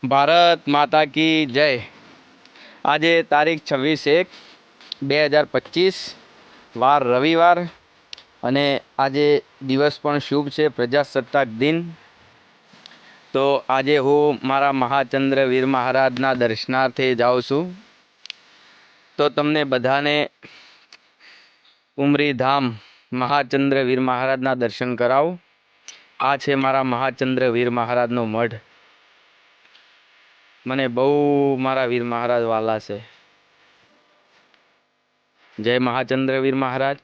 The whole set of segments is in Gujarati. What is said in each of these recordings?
ભારત માતા કી જય। આજે તારીખ 26/1/2025 વાર રવિવાર અને આજે દિવસ પણ શુભ છે, પ્રજાસત્તાક દિન। તો આજે હું મારા મહાચંદ્ર વીર મહારાજના દર્શનાર્થે જાઉં છું। તો તમને બધાને ઉમરી ધામ મહાચંદ્ર વીર મહારાજના દર્શન કરાવું। આ છે મારા મહાચંદ્ર વીર મહારાજનો મઢ। મને બહુ મારા વીર મહારાજ વાલા છે। જય મહાચંદ્ર વીર મહારાજ।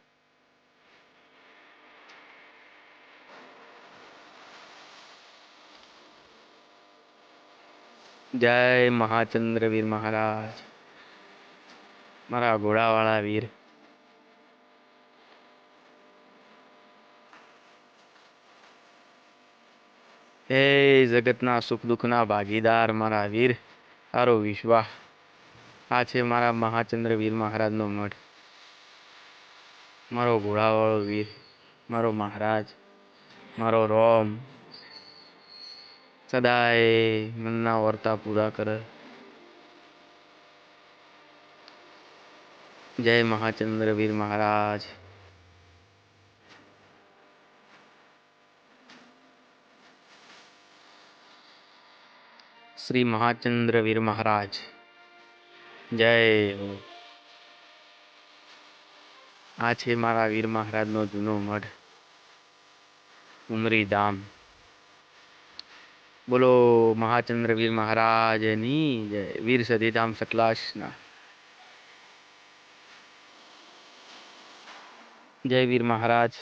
જય મહાચંદ્ર વીર મહારાજ, મારા ઘોડાવાળા વીર। હે જગતના સુખ દુઃખના ભાગીદાર મારા વીર, તારો વિશ્વાસ। આ છે મારા મહાચંદ્ર વીર મહારાજનો મઠ। મારો ઘોડાવાળો વીર, મારો મહારાજ, મારો રોમ સદાય મનના વર્તા પૂરા કરે। જય મહાચંદ્ર વીર મહારાજ। શ્રી મહાચંદ્ર વીર મહારાજ જય હો। આ છે મારા વીર મહારાજનો જૂનો મઢ, ઉમરી ધામ। બોલો મહાચંદ્ર વીર મહારાજની જય। વીર સતીધામ સતલાસના જય વીર મહારાજ।